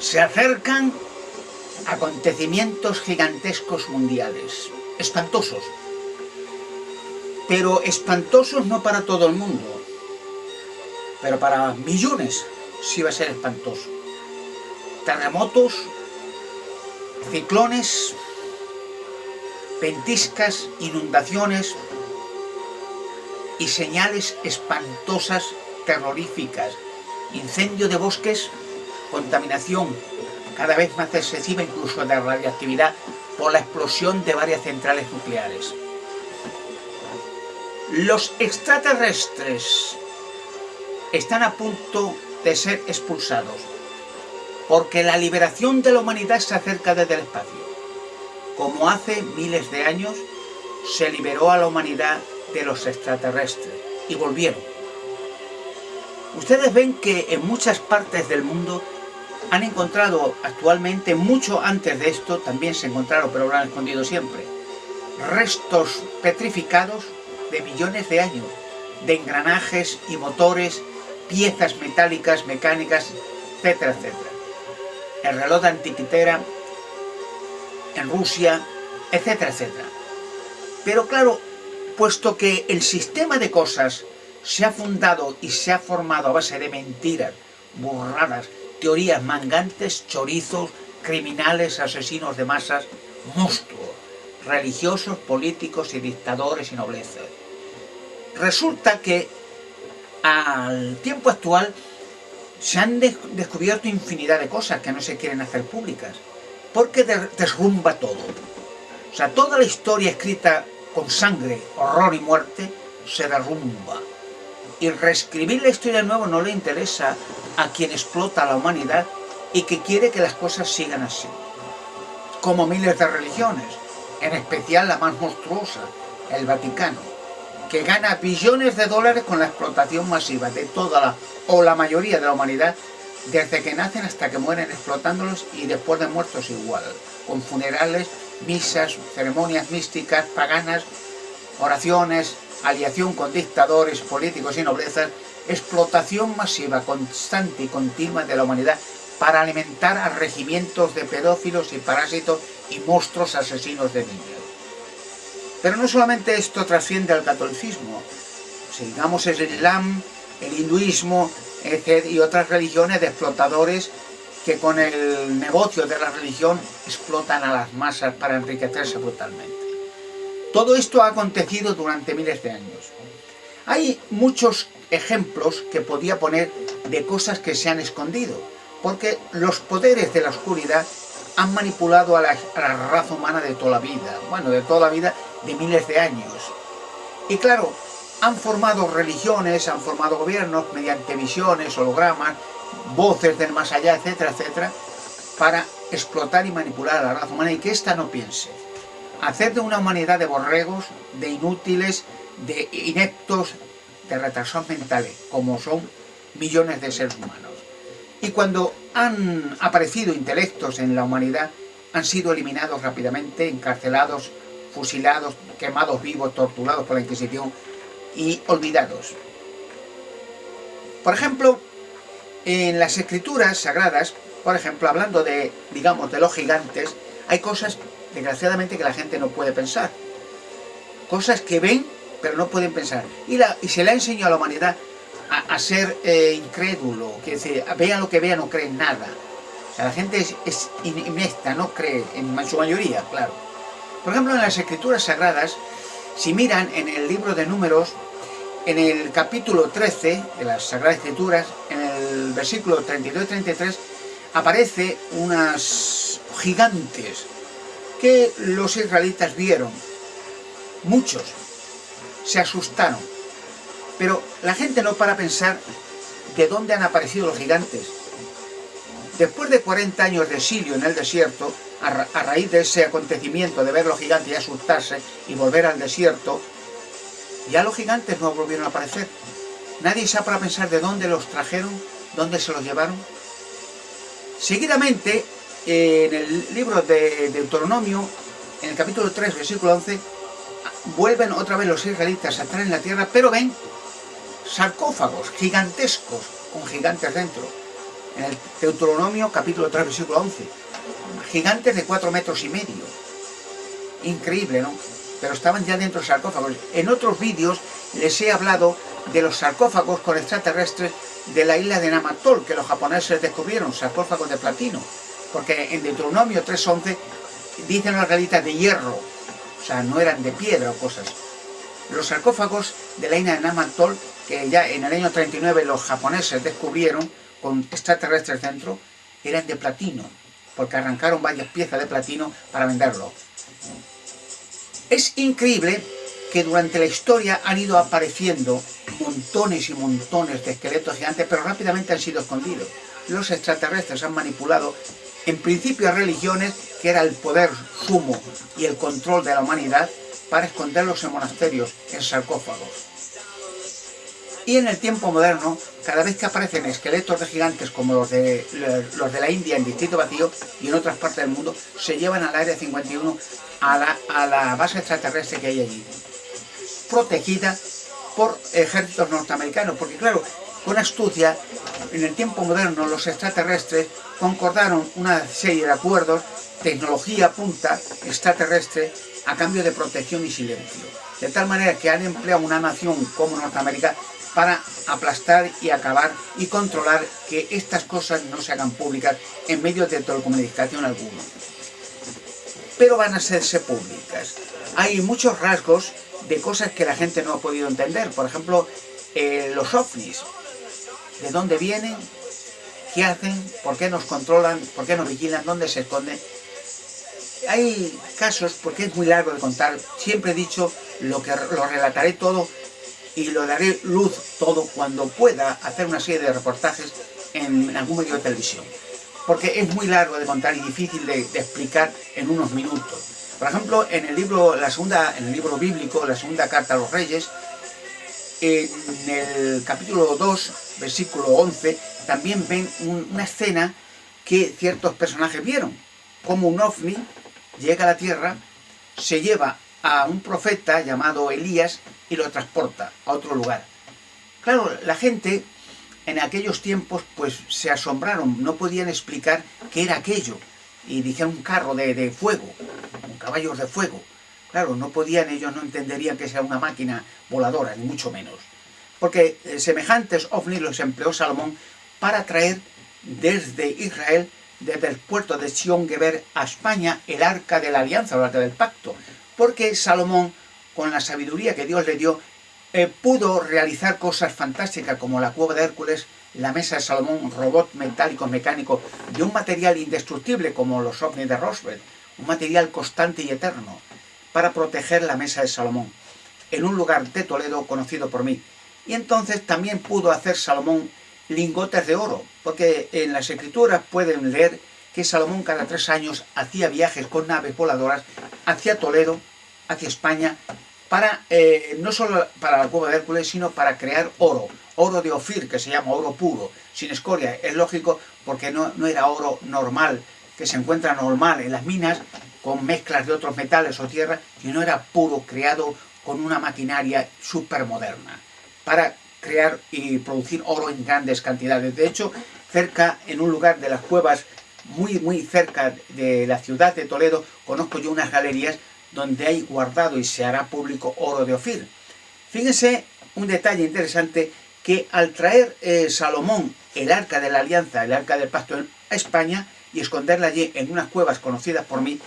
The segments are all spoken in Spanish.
Se acercan acontecimientos gigantescos mundiales, espantosos, pero espantosos no para todo el mundo, pero para millones sí va a ser espantoso. Terremotos, ciclones, ventiscas, inundaciones y señales espantosas, terroríficas, incendio de bosques, contaminación cada vez más excesiva, incluso de radiactividad, por la explosión de varias centrales nucleares. Los extraterrestres están a punto de ser expulsados, porque la liberación de la humanidad se acerca desde el espacio. Como hace miles de años se liberó a la humanidad de los extraterrestres y volvieron. Ustedes ven que en muchas partes del mundo han encontrado actualmente, mucho antes de esto también se encontraron, pero lo han escondido siempre, restos petrificados de millones de años, de engranajes y motores, piezas metálicas, mecánicas, etcétera, etcétera. El reloj de Antiquitera en Rusia, etcétera, etcétera. Pero claro, puesto que el sistema de cosas se ha fundado y se ha formado a base de mentiras, burradas, teorías mangantes, chorizos, criminales, asesinos de masas, monstruos, religiosos, políticos y dictadores y nobleza. Resulta que al tiempo actual se han descubierto infinidad de cosas que no se quieren hacer públicas, porque derrumba todo. O sea, toda la historia escrita con sangre, horror y muerte se derrumba. Y reescribir la historia de nuevo no le interesa a quien explota a la humanidad y que quiere que las cosas sigan así. Como miles de religiones, en especial la más monstruosa, el Vaticano, que gana billones de dólares con la explotación masiva de toda la mayoría de la humanidad, desde que nacen hasta que mueren explotándolos, y después de muertos igual, con funerales, misas, ceremonias místicas, paganas, oraciones, aliación con dictadores, políticos y noblezas, explotación masiva, constante y continua de la humanidad para alimentar a regimientos de pedófilos y parásitos y monstruos asesinos de niños. Pero no solamente esto trasciende al catolicismo, sigamos el Islam, el hinduismo, etc., y otras religiones de explotadores que con el negocio de la religión explotan a las masas para enriquecerse brutalmente. Todo esto ha acontecido durante miles de años. Hay muchos ejemplos que podía poner de cosas que se han escondido, porque los poderes de la oscuridad han manipulado a la raza humana de toda la vida, bueno, de toda la vida, de miles de años. Y claro, han formado religiones, han formado gobiernos mediante visiones, hologramas, voces del más allá, etcétera, etcétera, para explotar y manipular a la raza humana y que ésta no piense. Hacer de una humanidad de borregos, de inútiles, de ineptos, de retrasados mentales, como son millones de seres humanos. Y cuando han aparecido intelectos en la humanidad, han sido eliminados rápidamente, encarcelados, fusilados, quemados vivos, torturados por la Inquisición y olvidados. Por ejemplo, en las escrituras sagradas, por ejemplo, hablando de, digamos, de los gigantes, hay cosas, desgraciadamente, que la gente no puede pensar. Cosas que ven, pero no pueden pensar. Y se le ha enseñado a la humanidad a ser incrédulo, que vean lo que vean, no creen nada. O sea, la gente es inepta, no cree, en su mayoría, claro. Por ejemplo, en las escrituras sagradas, si miran en el libro de Números, en el capítulo 13 de las Sagradas Escrituras, en el versículo 32 y 33, aparece unas gigantes que los israelitas vieron. Muchos se asustaron, pero la gente no para a pensar de dónde han aparecido los gigantes. Después de 40 años de exilio en el desierto, a raíz de ese acontecimiento de ver los gigantes y asustarse y volver al desierto, ya los gigantes no volvieron a aparecer. Nadie sabe para pensar de dónde los trajeron, dónde se los llevaron. Seguidamente, en el libro de Deuteronomio, en el capítulo 3, versículo 11, vuelven otra vez los israelitas a estar en la tierra, pero ven sarcófagos gigantescos con gigantes dentro. en el Deuteronomio capítulo 3 versículo 11. Gigantes de 4,5 metros. Increíble, ¿no? Pero estaban ya dentro de sarcófagos. En otros vídeos les he hablado de los sarcófagos con extraterrestres de la isla de Namatol, que los japoneses descubrieron, sarcófagos de platino. Porque en Deuteronomio 3:11 dicen las realitas de hierro, o sea, no eran de piedra o cosas. Los sarcófagos de la isla de Namatol, que ya en el año 39 los japoneses descubrieron, con extraterrestres dentro, eran de platino, porque arrancaron varias piezas de platino para venderlo. Es increíble que durante la historia han ido apareciendo montones y montones de esqueletos gigantes, pero rápidamente han sido escondidos. Los extraterrestres han manipulado en principio a religiones, que era el poder sumo y el control de la humanidad, para esconderlos en monasterios, en sarcófagos. Y en el tiempo moderno, cada vez que aparecen esqueletos de gigantes como los de la India en Distrito Vacío y en otras partes del mundo, se llevan al Área 51 a la base extraterrestre que hay allí, protegida por ejércitos norteamericanos, porque claro, con astucia, en el tiempo moderno los extraterrestres concordaron una serie de acuerdos, tecnología punta extraterrestre, a cambio de protección y silencio. De tal manera que han empleado una nación como Norteamérica para aplastar y acabar y controlar que estas cosas no se hagan públicas en medios de telecomunicación alguno. Pero van a hacerse públicas. Hay muchos rasgos de cosas que la gente no ha podido entender. Por ejemplo, los ovnis. ¿De dónde vienen? ¿Qué hacen? ¿Por qué nos controlan? ¿Por qué nos vigilan? ¿Dónde se esconden? Hay casos, porque es muy largo de contar, siempre he dicho lo relataré todo y lo daré luz todo cuando pueda hacer una serie de reportajes en algún medio de televisión. Porque es muy largo de contar y difícil de explicar en unos minutos. Por ejemplo, en el libro bíblico, la segunda carta a los Reyes, en el capítulo 2, versículo 11, también ven una escena que ciertos personajes vieron, como un ovni llega a la tierra, se lleva a un profeta llamado Elías y lo transporta a otro lugar. Claro, la gente en aquellos tiempos pues se asombraron, no podían explicar qué era aquello, y dijeron un carro de fuego, con caballos de fuego. Claro, no podían, ellos no entenderían que sea una máquina voladora, ni mucho menos. Porque semejantes ovnis los empleó Salomón para traer desde Israel, desde el puerto de Sion Geber a España, el arca de la alianza, el arca del pacto. Porque Salomón, con la sabiduría que Dios le dio, pudo realizar cosas fantásticas como la cueva de Hércules, la mesa de Salomón, robot metálicos mecánicos de un material indestructible como los ovnis de Roswell, un material constante y eterno, para proteger la mesa de Salomón, en un lugar de Toledo conocido por mí. Y entonces también pudo hacer Salomón lingotes de oro, porque en las escrituras pueden leer que Salomón cada 3 años hacía viajes con naves voladoras hacia Toledo, hacia España, para no solo para la cueva de Hércules, sino para crear oro de Ofir, que se llama oro puro, sin escoria. Es lógico, porque no era oro normal, que se encuentra normal en las minas, con mezclas de otros metales o tierra, sino era puro, creado con una maquinaria súper moderna, para crear y producir oro en grandes cantidades. De hecho, cerca, en un lugar de las cuevas, muy cerca de la ciudad de Toledo, conozco yo unas galerías donde hay guardado y se hará público oro de Ofir. Fíjense un detalle interesante, que al traer Salomón el arca de la alianza, el arca del pacto a España, y esconderla allí en unas cuevas conocidas por mí,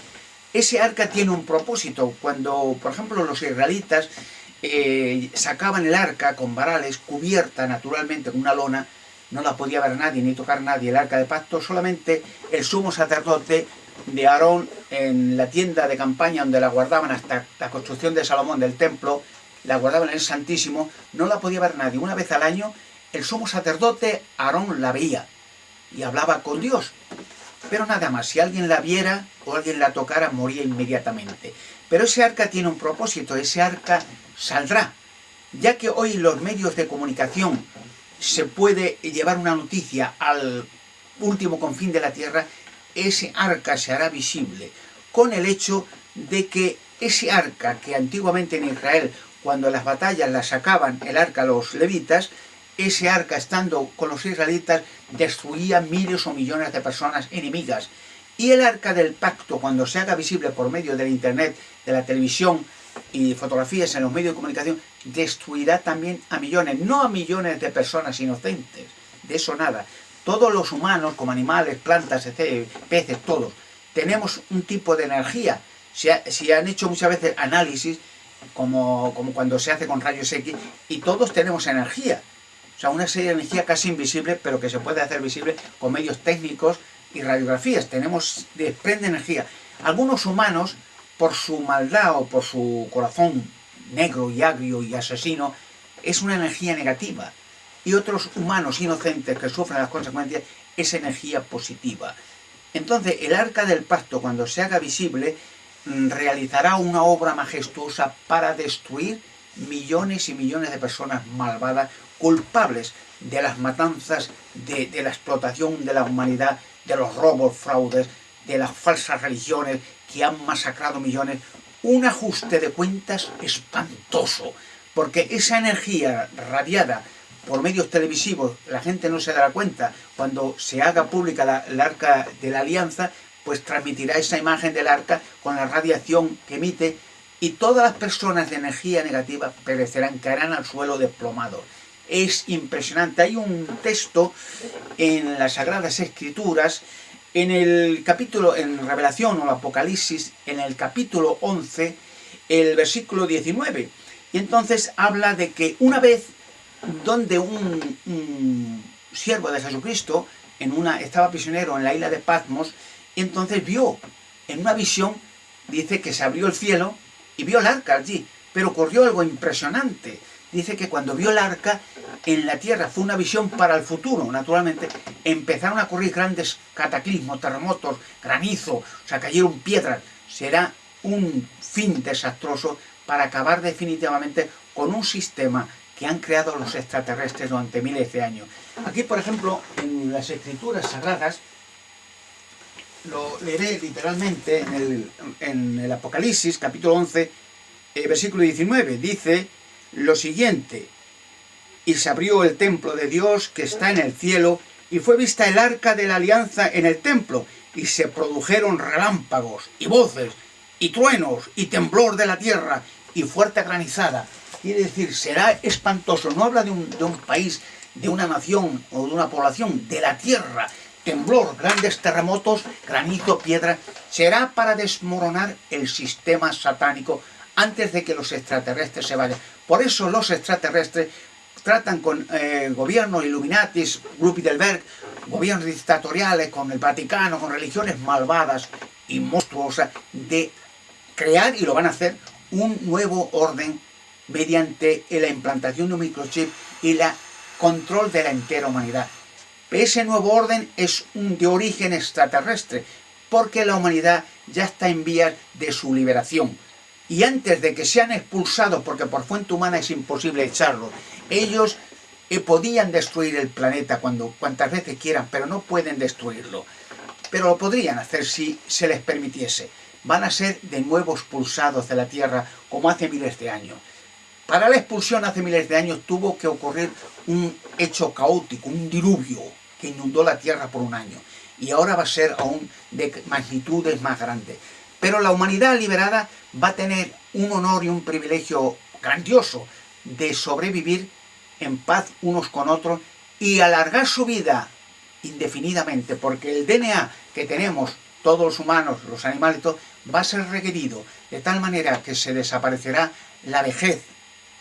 ese arca tiene un propósito. Cuando, por ejemplo, los israelitas sacaban el arca con varales, cubierta naturalmente con una lona, no la podía ver nadie ni tocar nadie, el arca de pacto, solamente el sumo sacerdote de Aarón, en la tienda de campaña donde la guardaban hasta la construcción de Salomón del templo, la guardaban en el Santísimo, no la podía ver nadie. Una vez al año el sumo sacerdote Aarón la veía y hablaba con Dios, pero nada más. Si alguien la viera o alguien la tocara, moría inmediatamente. Pero ese arca tiene un propósito, ese arca saldrá, ya que hoy los medios de comunicación se puede llevar una noticia al último confín de la tierra, ese arca se hará visible, con el hecho de que ese arca, que antiguamente en Israel, cuando las batallas la sacaban el arca los levitas, ese arca, estando con los israelitas, destruía miles o millones de personas enemigas. Y el arca del pacto, cuando se haga visible por medio del internet, de la televisión y fotografías en los medios de comunicación, destruirá también a millones, no a millones de personas inocentes, de eso nada. Todos los humanos, como animales, plantas, etc., peces, todos, tenemos un tipo de energía. Se han hecho muchas veces análisis, como cuando se hace con rayos X, y todos tenemos energía. O sea, una serie de energía casi invisible, pero que se puede hacer visible con medios técnicos y radiografías. Desprende energía. Algunos humanos, por su maldad o por su corazón negro y agrio y asesino, es una energía negativa. Y otros humanos inocentes que sufren las consecuencias es energía positiva. Entonces, el arca del pacto, cuando se haga visible, realizará una obra majestuosa para destruir millones y millones de personas malvadas, culpables de las matanzas, de la explotación de la humanidad, de los robos, fraudes, de las falsas religiones que han masacrado millones. Un ajuste de cuentas espantoso, porque esa energía radiada por medios televisivos, la gente no se dará cuenta. Cuando se haga pública el arca de la alianza, pues transmitirá esa imagen del arca con la radiación que emite, y todas las personas de energía negativa perecerán, caerán al suelo desplomados. Es impresionante. Hay un texto en las Sagradas Escrituras, en el capítulo, en Revelación o el Apocalipsis, en el capítulo 11, el versículo 19. Y entonces habla de que una vez, donde un siervo de Jesucristo estaba prisionero en la isla de Patmos, y entonces vio en una visión, dice que se abrió el cielo y vio el arca allí, pero ocurrió algo impresionante. Dice que cuando vio el arca en la tierra, fue una visión para el futuro, naturalmente, empezaron a ocurrir grandes cataclismos, terremotos, granizo, o sea, cayeron piedras. Será un fin desastroso para acabar definitivamente con un sistema que han creado los extraterrestres durante miles de años. Aquí, por ejemplo, en las Escrituras Sagradas, lo leeré literalmente en el Apocalipsis, capítulo 11, versículo 19, dice lo siguiente: y se abrió el templo de Dios que está en el cielo, y fue vista el arca de la alianza en el templo, y se produjeron relámpagos, y voces, y truenos, y temblor de la tierra, y fuerte granizada. Quiere decir, será espantoso. No habla de un país, de una nación o de una población, de la tierra. Temblor, grandes terremotos, granizo, piedra. Será para desmoronar el sistema satánico antes de que los extraterrestres se vayan. Por eso los extraterrestres tratan con gobiernos Illuminatis, Grupo Bilderberg, gobiernos dictatoriales, con el Vaticano, con religiones malvadas y monstruosas, de crear, y lo van a hacer, un nuevo orden mediante la implantación de un microchip y el control de la entera humanidad. Ese nuevo orden es de origen extraterrestre, porque la humanidad ya está en vías de su liberación. Y antes de que sean expulsados, porque por fuente humana es imposible echarlos, ellos podían destruir el planeta cuantas veces quieran, pero no pueden destruirlo. Pero lo podrían hacer si se les permitiese. Van a ser de nuevo expulsados de la Tierra, como hace miles de años. Para la expulsión hace miles de años tuvo que ocurrir un hecho caótico, un diluvio que inundó la Tierra por un año. Y ahora va a ser aún de magnitudes más grandes. Pero la humanidad liberada va a tener un honor y un privilegio grandioso de sobrevivir en paz unos con otros y alargar su vida indefinidamente, porque el DNA que tenemos todos los humanos, los animales, todo, va a ser requerido de tal manera que se desaparecerá la vejez,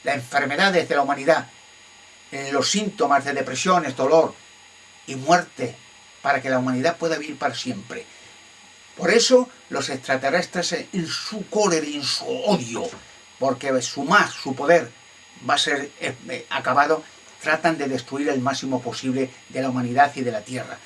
las enfermedades de la humanidad, los síntomas de depresiones, dolor y muerte, para que la humanidad pueda vivir para siempre. Por eso los extraterrestres, en su cólera y en su odio, porque su poder va a ser acabado, tratan de destruir el máximo posible de la humanidad y de la Tierra.